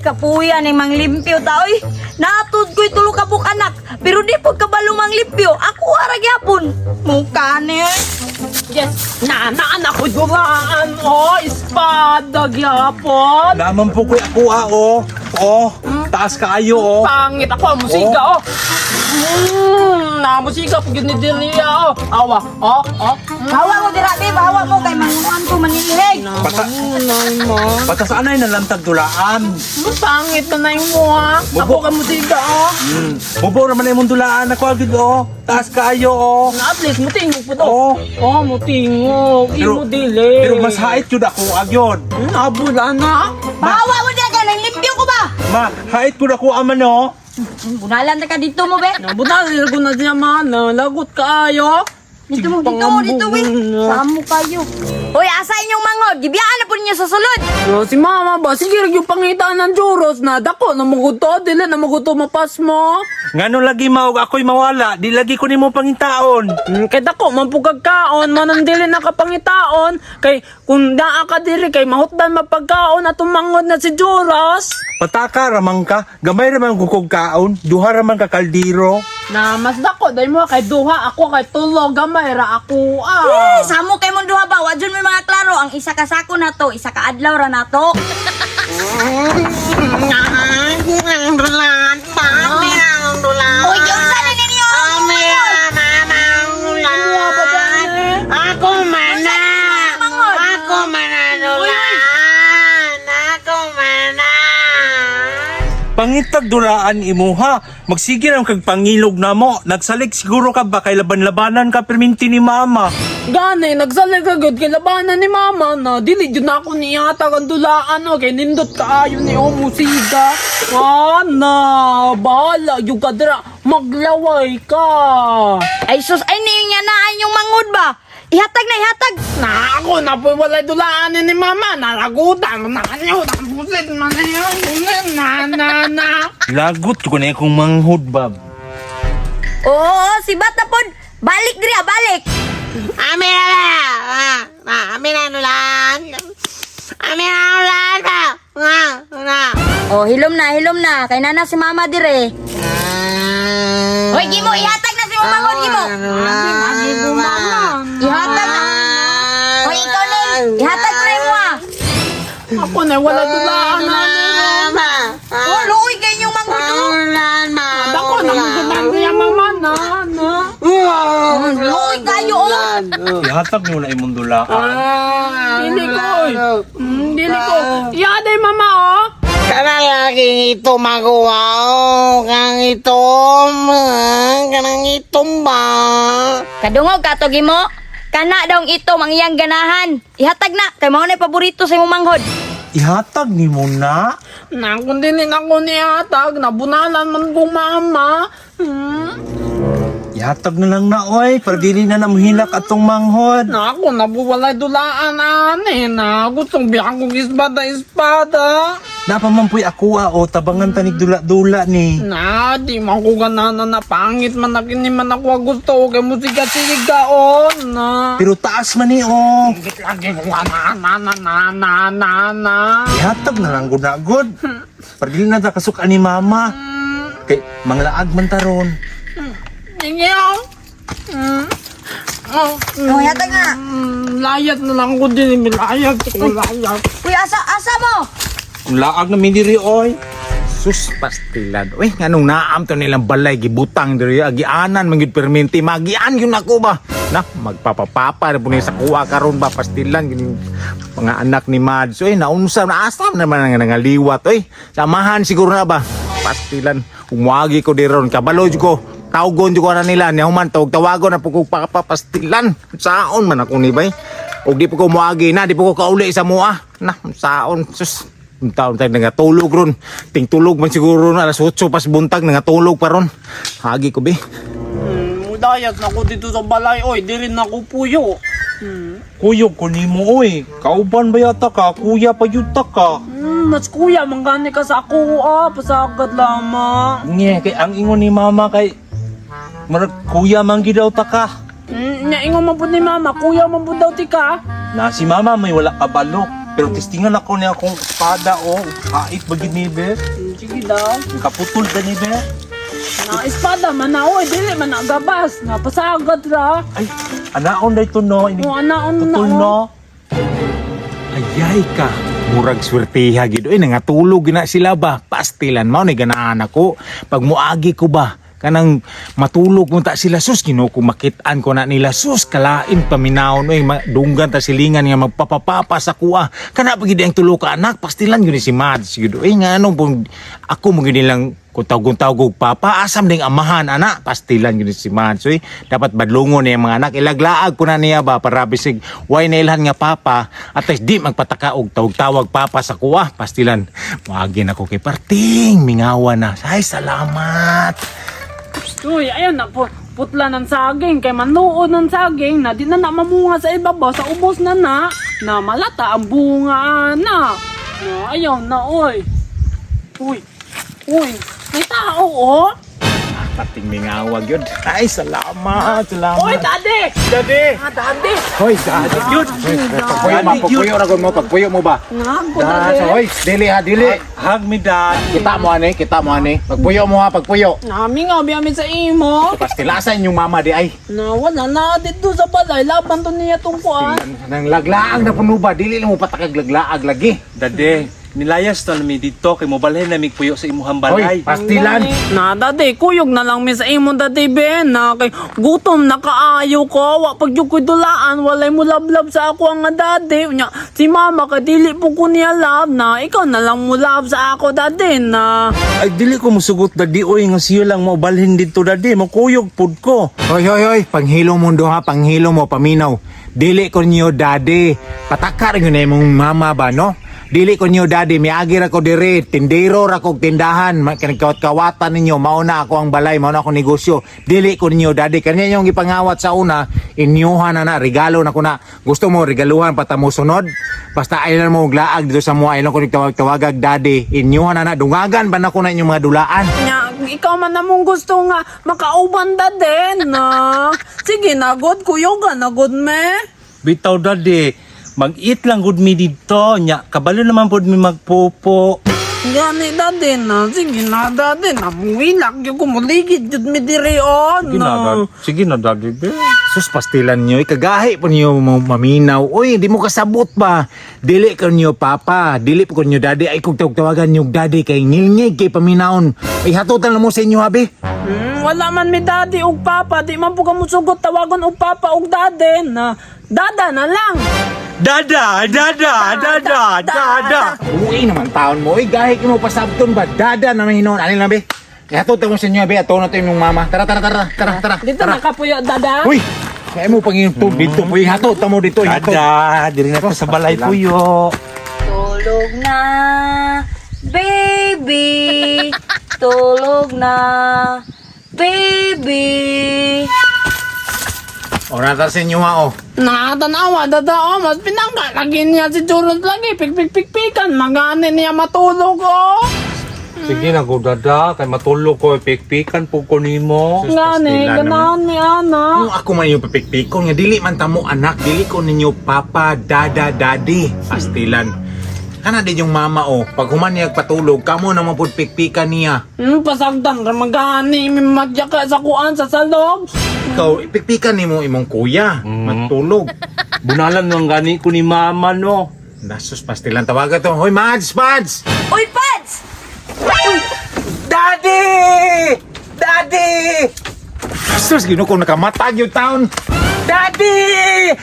Kapuyan mang limpyo ta oy. Natud ko'y tulo ka buk anak, pero di po kabalo mang limpyo. Ako ara gyapon. Mukha ni. Yes, anak ko dumaan, espada gyapon. Naman po ko ako, taas kaayo, Pangit ako, musika, musika, pag yun ni Delia, awa, Hawa mo dira babe, hawa mo kay manguan ko manilhig. Patas anay nalantag dulaan. Pangit na yung mo, Ako ka musika, Bubo naman ay mong dulaan ako agad, taas kaayo, At least, mutingog po to. Mutingog. Pero- Imo dili. Pero mas hait yun ako agad. Nabula na. Hawa mo dira kay nang limpyo ko ba? Ma, hait ko na ko aman, no? Bunalan ta ka dito mo be. Nabunalir ko na siya mana. Lagot kaayo. Dito mo, we. Samo kayo. Uy, asa inyong mangod? Gibiyaan na po ninyo sa sulod. Si mama ba? Sige, yung pangitaan ng juros na dako na maguto. Dili na maguto mapas mo. Ngano lagi maog ako'y mawala, di lagi ko nimo pangitaon. Kay dako, mampugag kaon. Manandili na kapangitaon. Kay kung naa ka diri, kay mahutdan mapagkaon at tumangod na si juros. Pataka ramang ka, gamay ramang kukog kaon, duha ramang ka kaldiro. Na mas dako, dahil mo kay duha ako, kay tulo gamay ra ako. Samo kay mong duha ba? Wadyon may mga klaro. Ang isa ka sako na to, isa ka adlaw ra na to. Uy, yung sana ninyo! Pangitag dulaan imuha, magsige ang kag pangilog na mo. Nagsalig siguro ka ba kay laban-labanan ka perminti ni mama. Gani, nagsalig agad kay labanan ni mama na dili dyan ako niyata kang dulaan kay nindot kaayo ni Omusiga. Na, bahala yung kadra, maglaway ka. Ay sus, ay niyo nga na yung mangod ba? Ihatag na, ihatag! Na ako, napuwalay dulaan ni mama, nalagutan, nakanyo, napusit, na. Lagot ko na akong manghud, bab. Oo, si Bata pod. Balik diri, balik! Oh, hilom na. Kay nana si mama dire. Hoy, gimo, ihatag na si mangod, gimo. Ihatag na. Hoy, ikaw ning, ihatag mo na mo Ako na, wala dulaan na. Oh, luoy kay inyong mangod. Ako, nakugutan niya mama na. Luoy kayo, Ihatag mo na imong dulaan. Dili ko, dili ko. Iyaday mama, Kanang lagi ito magawa kang itom ba? Kadungog ka to, gimo. Kana daw ito, mangyang ganahan. Ihatag na, kay mao na paborito sa imong manghod. Ihatag ni mo na. Nakundinin ako ni Atag, nabunalan man kong mama. Ihatag na lang na, oy, para dili na namuhilak atong manghod. Na ako, nabuwalay dulaan na. Gustong biyak kong espada. Napamampoy ako o tabangan tanig dula-dula ni. Na, di man ko ganana na pangit man na kini man ako gusto. Kay musika-silig kaon na. Pero taas man ni, oh. Higit lagi ko na. Ihatag na lang gud. Para dili na ta kasukan ni mama. Kay manglaag man taron. Ingaw. Oh, ihatag na. Layat na lang ko din. Layat. Uy, asa mo? Laag na mi diri, oy. Sus pastilan. Uy, nganong naam to nilang balay gibutang diri agianan mangyud perminti magian yun ako ba. Na magpapapapa na po sa kuha karon ba pastilan gini mga anak ni Mads. Uy, naunsa na asam naman nga nangaliwat. Uy, samahan siguro na ba. Pastilan, umwagi ko diron kabalo jud ko. Tawgon jud ko na nila ni human tawagon na po ko papastilan. Saon man ako ni bay. Og di po ko muagi na, di po ko kauli sa mua. Na, saon sus. Taon tayo nangatulog ron. Ting tulog man siguro na alas 8 pas buntag nangatulog pa ron. Hagi ko be. Mudayat na ko dito sa balay. Oy, di rin ako puyo. Kuyog ko nimo, oy. Kauban ba yata ka? Kuya pa yuta ka. Mas kuya, manggani ka sa ako. Pasagad lama. Nye, kay ang ingon ni mama kay marag kuya man gid daw ta ka. Naingon man po ni mama, kuya man po daw ti ka. Na si mama may wala kabalo. Pero testingan ako niya akong espada o hait ba gid ni be? Sige daw. Kaputol ka ni be? Na espada man na, oy, dili man na gabas. Napasagad ra. Ay, anaon na ito no. Ini O, anaon na, putol oh. no. Ayay ka. Murag swertiha gid. Uy, nangatulog na sila ba? Pastilan mo ni ganaan ako. Pag muagi ko ba, kanang matulog mo ta sila sus kinukumakitaan ko na nila sus kalain paminawon oy dunggan ta silingan nga magpapapapa sa kuha kana pa gid ang tulo ka anak pastilan gyud si Mads gyud oy nga anong pong ako mo gid nilang kutawgon-tawgog papa asam ding amahan anak pastilan gyud si Mads oy dapat badlungon niya mga anak ilaglaag ko na niya ba para bisig way nailhan nga papa at least di magpataka og tawag papa sa kuha pastilan moagi na ko kay parting mingawa na ay salamat. Uy, ayun na, putla ng saging. Kay manuod ng saging na di na mamunga sa ibabaw. Sa ubos na malata ang bunga na. Ayaw na, oy. Uy, may tao, oh. Pating mingawag yun. Ay, salamat. Oy, daddy! Daddy! Daddy! Hoy, daddy. Yun. Pagpuyo mo ba? Nago, Da, daddy. hoy, dili ha, dili. Hug me dad. Kita mo ani. Pagpuyo mo ha, pagpuyo. Nami nga, biyami sa imo. Pastilasan yung mama di ay. Na, wala na, dito sa balay. Laban to niya tong kuan. Nang laglaag na puno ba? Dili mo patakag laglaag lagi. Dade, nilayas na mi dito kay mobalhin na mi puyo sa imuhang balay. Hoy, pastilan. Na, daddy, kuyog na lang mi sa imo, daddy, Ben. Na, kay gutom na kaayo ko. Wa pag yung ko'y dulaan, walay mo lablab sa ako ang daddy. Nya, si mama, kadili po ko niya love na. Ikaw na lang mo love sa ako, daddy, na. Ay, dili ko musugot dadi. Oy, nga siyo lang mobalhin dito dadi. Makuyog pud ko. Hoy, panghilo mo do ha, panghilo mo, paminaw. Dili ko niyo daddy. Patakar yun na mong mama ba, no? Dili ko niyo daddy, miagi ra ko diri, tindero ra kog tindahan, kanagkawat-kawatan ninyo, mauna ako ang balay, mauna ako negosyo. Dili ko niyo daddy, kanya yung ipangawat sa una, inyuhan na regalo na ko na. Gusto mo regaluhan pata mo sunod? Basta aylan mo glaag dito sa mua, aylan ko nagtawag-tawagag daddy, inyuhan na dungagan ba na ko na inyong mga dulaan? Nya, ikaw man namong gusto nga makauban, daddy, na. Sige, nagod, kuyoga, nagod me. Bitaw dadi. Mag-eat lang gud mi dito. Nya, kabalo naman pud mi magpupo. Gani, daddy, na. Sige na, daddy, na. Muwilak yung kumuligid, yun mi diri, oh, na. Sige na dadi. Be. Sus pastilan nyo, ikagahi po niyo maminaw. Uy, di mo kasabot ba? Dili ko niyo papa, dili ko niyo daddy. Ay kung tawagan niyo daddy kay ngilngig kay paminawon. Ay hatutan na mo sa inyo habi. Wala man mi daddy ug papa, di man po ka musugot tawagon og papa ug daddy, na. Dada na lang. Dada. Uy naman taon mo. Uy, gahi mo pasabton ba? Dada na mahinon. Alin lang be? Ihatutan mo sa inyo habi. Ato na to yung mama. Tara. Dito nakapuyo, dada. Uy, kaya mo pangin to dito. Uy, hatutan mo dito. Dada, diri na ko sa balay puyo. Tulog na, baby. Tulog na, baby. O, natar sa inyo ha, o. Nakatanawa, dada, oh, mas pinangka. Lagi niya si Churros lagi, pikpikan. Magani niya matulog, oh. Sige na go dada, kay matulog ko pikpikan po ko nimo. Gani, ganahan ni Ana. Kung ako man yung papikpikon nga, dili man tamo anak, dili ko ninyo papa, dada, daddy. Pastilan. Kana din yung mama o, pag human niya patulog, kamo naman po pikpikan niya. Pasagdan, ramagani, may magyaka sa kuan sa salog. Ikaw, ipikpikan ni mo imong kuya, matulog. Bunalan nang gani ko ni mama no. Nasus, pastilan, tawagan to. Hoy, Mads! Uy, Pads! Daddy! Sus, gino ko nakamatag yung taon. Daddy!